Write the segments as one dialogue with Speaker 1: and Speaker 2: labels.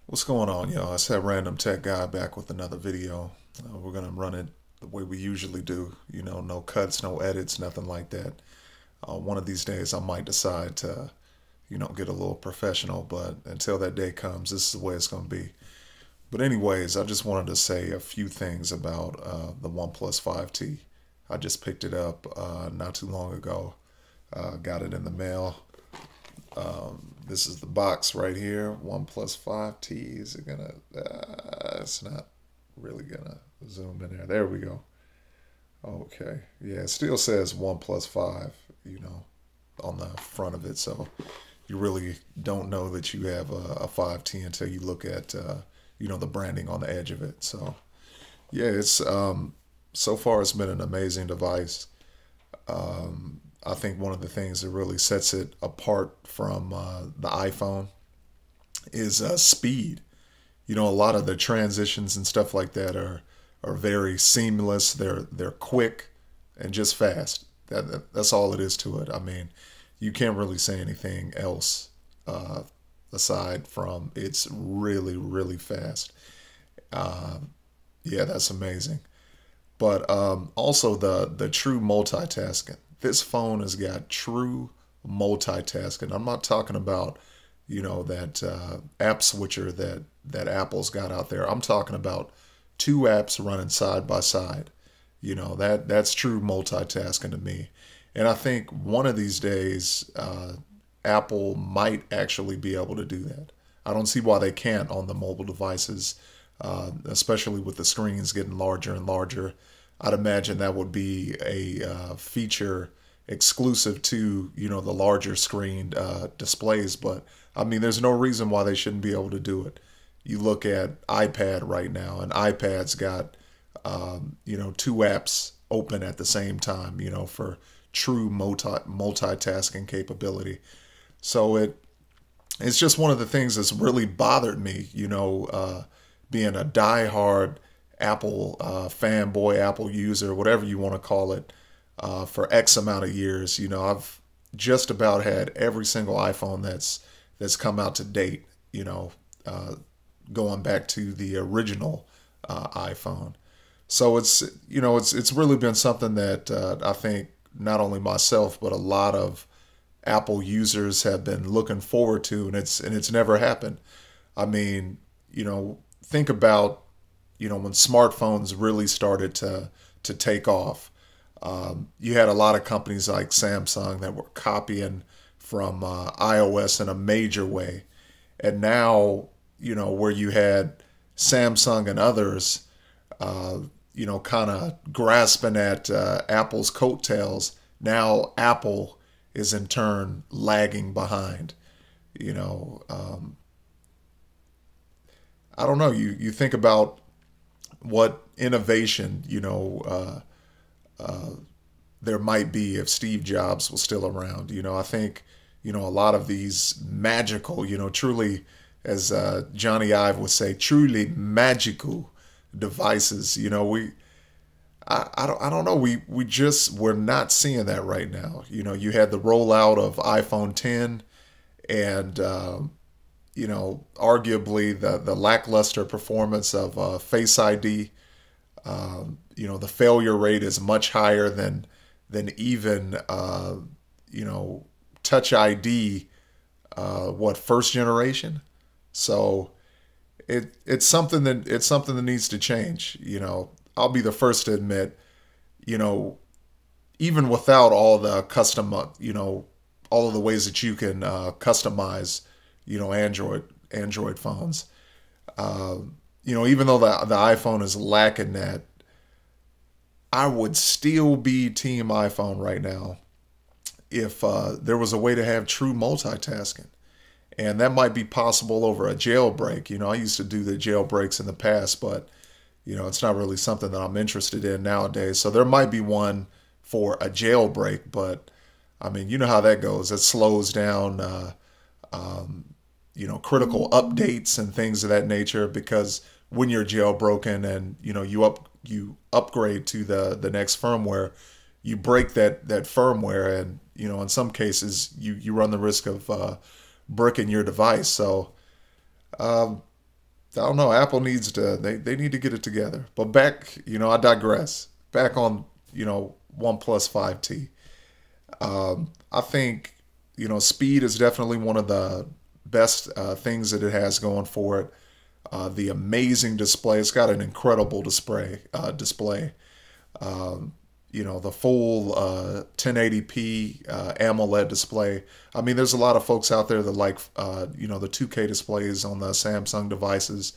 Speaker 1: What's going on, y'all? It's that random tech guy back with another video. We're gonna run it the way we usually do. No cuts, no edits, nothing like that. One of these days, I might decide to, get a little professional. But until that day comes, this is the way it's gonna be. But anyways, I just wanted to say a few things about the OnePlus 5T. I just picked it up not too long ago. Got it in the mail. This is the box right here. OnePlus 5T. Is it gonna? It's not really gonna zoom in there. There we go. Okay. Yeah, it still says OnePlus 5, on the front of it. So you really don't know that you have a 5T until you look at, the branding on the edge of it. So yeah, it's so far it's been an amazing device. I think one of the things that really sets it apart from the iPhone is speed. A lot of the transitions and stuff like that are very seamless. They're quick and just fast. That's all it is to it. I mean, you can't really say anything else aside from it's really really fast. Yeah, that's amazing. But also the true multitasking. This phone has got true multitasking. I'm not talking about, that app switcher that Apple's got out there. I'm talking about two apps running side by side. That's true multitasking to me. And I think one of these days, Apple might actually be able to do that. I don't see why they can't on the mobile devices, especially with the screens getting larger and larger. I'd imagine that would be a feature exclusive to the larger screened displays. But I mean, there's no reason why they shouldn't be able to do it. You look at iPad right now, and iPad's got two apps open at the same time. For true multitasking capability. So it's just one of the things that's really bothered me. Being a diehard Apple fanboy, Apple user, whatever you want to call it, for X amount of years. I've just about had every single iPhone that's come out to date. Going back to the original iPhone. So it's really been something that I think not only myself but a lot of Apple users have been looking forward to, and it's never happened. I mean, think about when smartphones really started to take off. You had a lot of companies like Samsung that were copying from iOS in a major way. And now, where you had Samsung and others, kind of grasping at Apple's coattails, now Apple is in turn lagging behind. I don't know. You think about what innovation, there might be if Steve Jobs was still around. I think, a lot of these magical, truly, as Johnny Ive would say, truly magical devices. I don't know. We're not seeing that right now. You had the rollout of iPhone 10 and, arguably the lackluster performance of Face ID. The failure rate is much higher than even Touch ID. First generation? So it's something that needs to change. I'll be the first to admit, even without all the custom, all of the ways that you can customize, Android phones. Even though the iPhone is lacking that, I would still be team iPhone right now if there was a way to have true multitasking. And that might be possible over a jailbreak. I used to do the jailbreaks in the past, but, it's not really something that I'm interested in nowadays. So there might be one for a jailbreak, but, I mean, you know how that goes. It slows down, critical updates and things of that nature, because when you're jailbroken and, you upgrade to the next firmware, you break that firmware, and in some cases you run the risk of bricking your device. So I don't know. Apple needs to, they need to get it together. But back, I digress. Back on, OnePlus 5T. I think, speed is definitely one of the best things that it has going for it. The amazing display. It's got an incredible display. The full 1080p AMOLED display. I mean, there's a lot of folks out there that like, the 2K displays on the Samsung devices.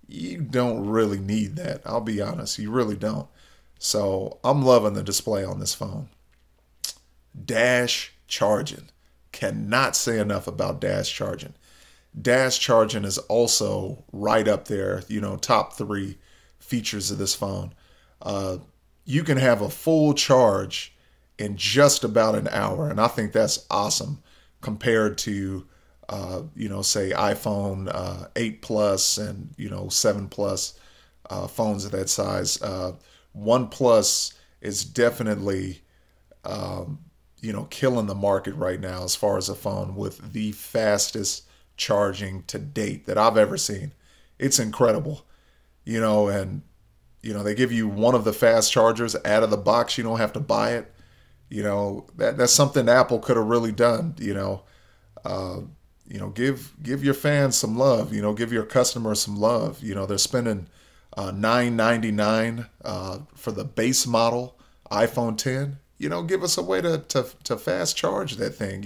Speaker 1: You don't really need that. I'll be honest. You really don't. So I'm loving the display on this phone. Dash charging. Cannot say enough about dash charging. Dash charging is also right up there, top 3 features of this phone. You can have a full charge in just about an hour, and I think that's awesome compared to, say iPhone 8 Plus and, 7 Plus phones of that size. OnePlus is definitely, killing the market right now as far as a phone with the fastest charging to date that I've ever seen. It's incredible, and they give you one of the fast chargers out of the box. You don't have to buy it. That's something Apple could have really done. Give your fans some love. Give your customers some love. They're spending $9.99 for the base model iPhone 10. Give us a way to fast charge that thing.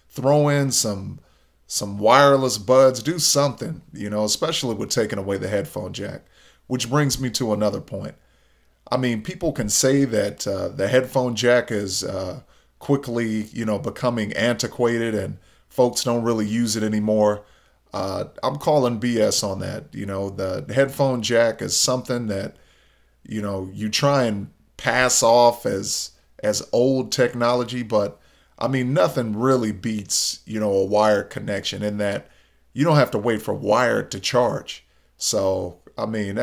Speaker 1: Throw in some wireless buds. Do something. Especially with taking away the headphone jack. Which brings me to another point. I mean, people can say that the headphone jack is quickly, becoming antiquated and folks don't really use it anymore. I'm calling BS on that. The headphone jack is something that, you try and pass off as old technology, but I mean, nothing really beats, a wired connection in that you don't have to wait for wired to charge. So, I mean,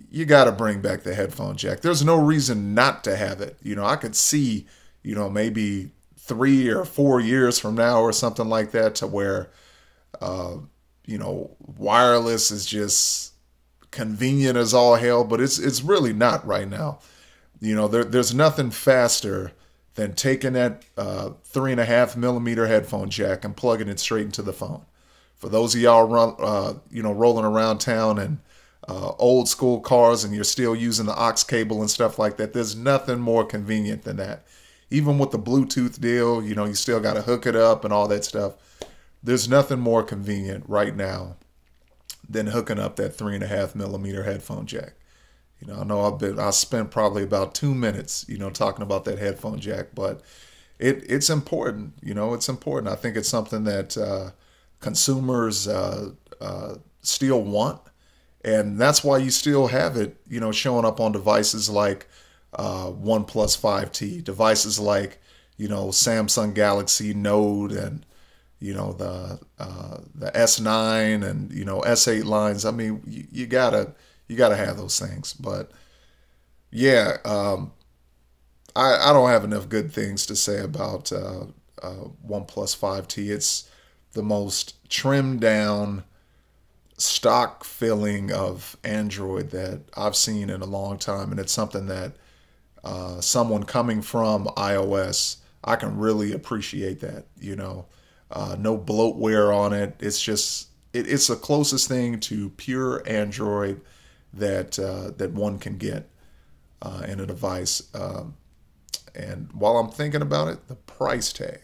Speaker 1: you got to bring back the headphone jack. There's no reason not to have it. I could see, maybe 3 or 4 years from now or something like that to where, wireless is just convenient as all hell, but it's really not right now. There's nothing faster than taking that 3.5mm headphone jack and plugging it straight into the phone. For those of y'all rolling around town in old school cars and you're still using the aux cable and stuff like that, there's nothing more convenient than that. Even with the Bluetooth deal, you still got to hook it up and all that stuff. There's nothing more convenient right now than hooking up that 3.5mm headphone jack. I know I spent probably about 2 minutes, talking about that headphone jack, but it's important. It's important. I think it's something that consumers still want, and that's why you still have it, showing up on devices like OnePlus 5T, devices like Samsung Galaxy Note and the S9 and S8 lines. I mean, you gotta have those things. But yeah, I don't have enough good things to say about OnePlus 5T. It's the most trimmed down, stock filling of Android that I've seen in a long time, and it's something that someone coming from iOS, I can really appreciate that. No bloatware on it. It's just it's the closest thing to pure Android that one can get in a device. And while I'm thinking about it, the price tag,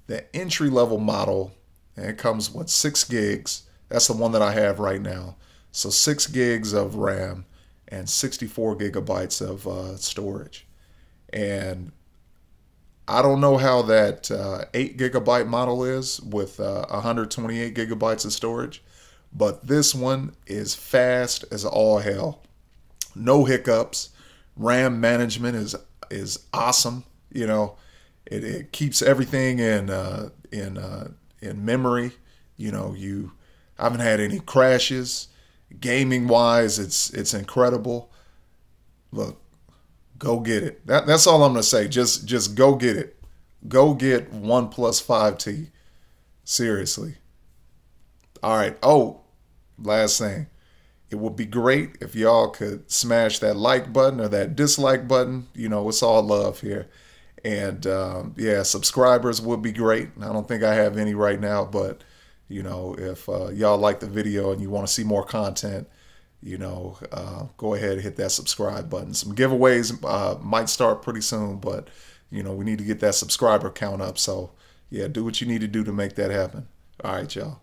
Speaker 1: the entry level model, and it comes with 6 gigs. That's the one that I have right now. So 6 gigs of RAM and 64 gigabytes of storage. And I don't know how that 8 gigabyte model is with 128 gigabytes of storage, but this one is fast as all hell. No hiccups. RAM management is awesome. It keeps everything in memory. You haven't had any crashes. Gaming wise, it's incredible. Look, go get it. That's all I'm gonna say. Just go get it. Go get OnePlus 5T. Seriously. All right. Oh, last thing, it would be great if y'all could smash that like button or that dislike button. You know, it's all love here. And yeah, subscribers would be great. I don't think I have any right now, but you know, if y'all like the video and you want to see more content, you know, go ahead and hit that subscribe button. Some giveaways might start pretty soon, but you know, we need to get that subscriber count up. So yeah, do what you need to do to make that happen. All right, y'all.